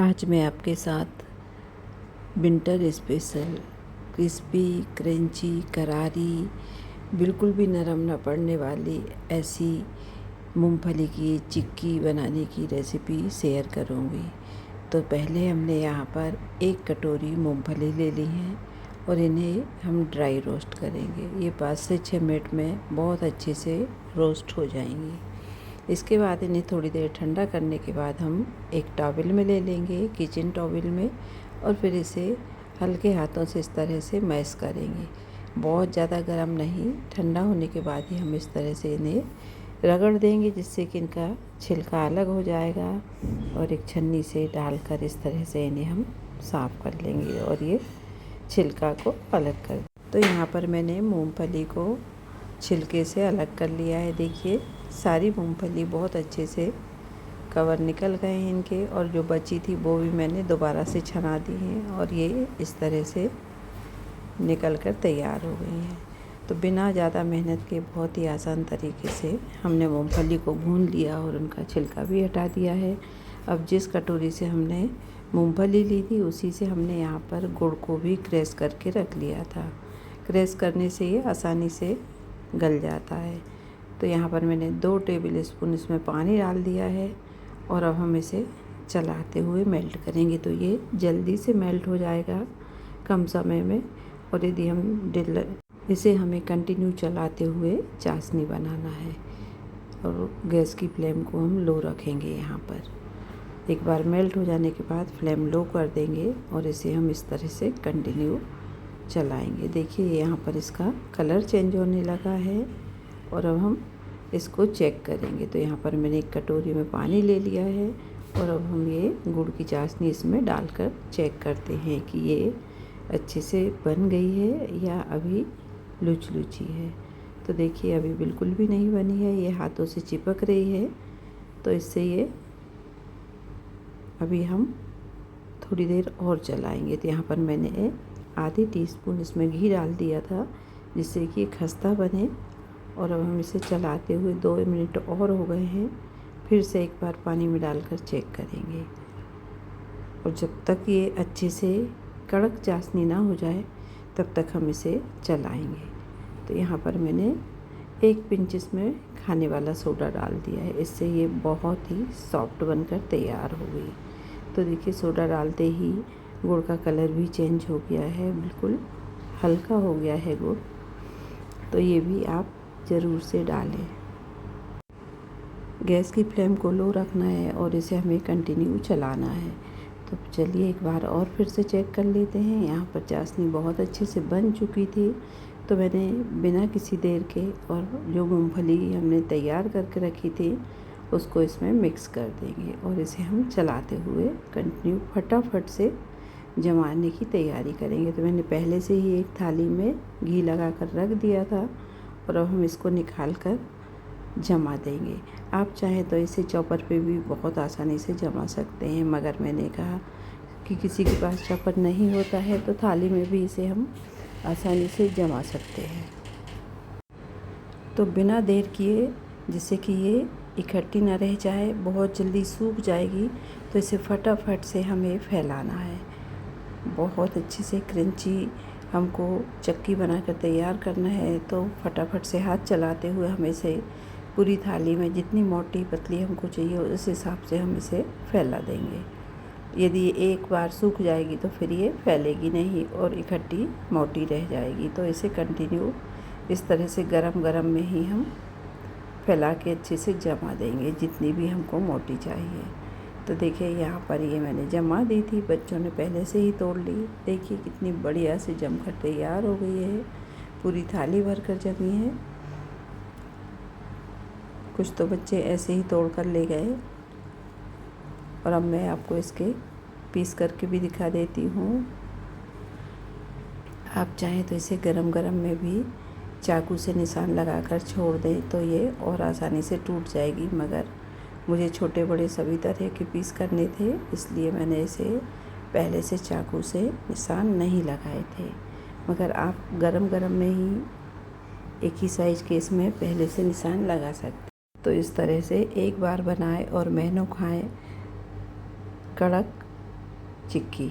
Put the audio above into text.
आज मैं आपके साथ विंटर स्पेशल क्रिस्पी क्रंची करारी बिल्कुल भी नरम न पड़ने वाली ऐसी मूंगफली की चिक्की बनाने की रेसिपी शेयर करूंगी। तो पहले हमने यहाँ पर 1 कटोरी मूंगफली ले ली है और इन्हें हम ड्राई रोस्ट करेंगे। ये 5 से 6 मिनट में बहुत अच्छे से रोस्ट हो जाएंगी। इसके बाद इन्हें थोड़ी देर ठंडा करने के बाद हम एक टॉवल में ले लेंगे, किचन टॉवल में, और फिर इसे हल्के हाथों से इस तरह से मैश करेंगे। बहुत ज़्यादा गर्म नहीं, ठंडा होने के बाद ही हम इस तरह से इन्हें रगड़ देंगे, जिससे कि इनका छिलका अलग हो जाएगा। और एक छन्नी से डालकर इस तरह से इन्हें हम साफ़ कर लेंगे और ये छिलका को अलग कर। तो यहाँ पर मैंने मूंगफली को छिलके से अलग कर लिया है। देखिए, सारी मूंगफली बहुत अच्छे से कवर निकल गए हैं इनके, और जो बची थी वो भी मैंने दोबारा से छना दी हैं और ये इस तरह से निकल कर तैयार हो गई हैं। तो बिना ज़्यादा मेहनत के बहुत ही आसान तरीके से हमने मूंगफली को भून लिया और उनका छिलका भी हटा दिया है। अब जिस कटोरी से हमने मूंगफली ली थी उसी से हमने यहाँ पर गुड़ को भी क्रैश करके रख लिया था। क्रैश करने से ये आसानी से गल जाता है। तो यहाँ पर मैंने 2 टेबल स्पून इसमें पानी डाल दिया है और अब हम इसे चलाते हुए मेल्ट करेंगे। तो ये जल्दी से मेल्ट हो जाएगा कम समय में। और यदि हम इसे हमें कंटिन्यू चलाते हुए चाशनी बनाना है, और गैस की फ्लेम को हम लो रखेंगे। यहाँ पर एक बार मेल्ट हो जाने के बाद फ्लेम लो कर देंगे और इसे हम इस तरह से कंटिन्यू चलाएंगे। देखिए, यहाँ पर इसका कलर चेंज होने लगा है और अब हम इसको चेक करेंगे। तो यहाँ पर मैंने एक कटोरी में पानी ले लिया है और अब हम ये गुड़ की चाशनी इसमें डालकर चेक करते हैं कि ये अच्छे से बन गई है या अभी लुच-लुची है। तो देखिए, अभी बिल्कुल भी नहीं बनी है, ये हाथों से चिपक रही है। तो इससे ये अभी हम थोड़ी देर और चलाएंगे। तो यहाँ पर मैंने आधी टीस्पून इसमें घी डाल दिया था, जिससे कि खस्ता बने। और अब हम इसे चलाते हुए 2 मिनट और हो गए हैं। फिर से एक बार पानी में डालकर चेक करेंगे, और जब तक ये अच्छे से कड़क चाशनी ना हो जाए तब तक हम इसे चलाएंगे। तो यहाँ पर मैंने 1 पिंच इसमें खाने वाला सोडा डाल दिया है, इससे ये बहुत ही सॉफ्ट बनकर तैयार हो गई। तो देखिए, सोडा डालते ही गुड़ का कलर भी चेंज हो गया है, बिल्कुल हल्का हो गया है गुड़। तो ये भी आप ज़रूर से डालें। गैस की फ्लेम को लो रखना है और इसे हमें कंटिन्यू चलाना है। तो चलिए एक बार और फिर से चेक कर लेते हैं। यहाँ पर चाशनी बहुत अच्छे से बन चुकी थी। तो मैंने बिना किसी देर के और जो मूंगफली हमने तैयार करके रखी थी उसको इसमें मिक्स कर देंगे और इसे हम चलाते हुए कंटिन्यू फटाफट से जमाने की तैयारी करेंगे। तो मैंने पहले से ही एक थाली में घी लगा कर रख दिया था और अब हम इसको निकाल कर जमा देंगे। आप चाहें तो इसे चॉपर पे भी बहुत आसानी से जमा सकते हैं, मगर मैंने कहा कि किसी के पास चॉपर नहीं होता है तो थाली में भी इसे हम आसानी से जमा सकते हैं। तो बिना देर किए, जिससे कि ये इकट्ठी ना रह जाए, बहुत जल्दी सूख जाएगी, तो इसे फटाफट से हमें फैलाना है। बहुत अच्छे से क्रंची हमको चक्की बनाकर तैयार करना है। तो फटाफट से हाथ चलाते हुए हम इसे पूरी थाली में जितनी मोटी पतली हमको चाहिए उस हिसाब से हम इसे फैला देंगे। यदि ये एक बार सूख जाएगी तो फिर ये फैलेगी नहीं और इकट्ठी मोटी रह जाएगी। तो इसे कंटिन्यू इस तरह से गरम गरम में ही हम फैला के अच्छे से जमा देंगे, जितनी भी हमको मोटी चाहिए। तो देखिए, यहाँ पर ये मैंने जमा दी थी, बच्चों ने पहले से ही तोड़ ली। देखिए कितनी बढ़िया से जमकर तैयार हो गई है, पूरी थाली भर कर जमी है। कुछ तो बच्चे ऐसे ही तोड़ कर ले गए, और अब मैं आपको इसके पीस करके भी दिखा देती हूँ। आप चाहें तो इसे गरम गरम में भी चाकू से निशान लगाकर छोड़ दें तो ये और आसानी से टूट जाएगी, मगर मुझे छोटे बड़े सभी तरह के पीस करने थे, इसलिए मैंने इसे पहले से चाकू से निशान नहीं लगाए थे। मगर आप गरम गरम में ही एक ही साइज़ के इसमें पहले से निशान लगा सकते। तो इस तरह से एक बार बनाएं और महीनों खाएं। कड़क चिक्की।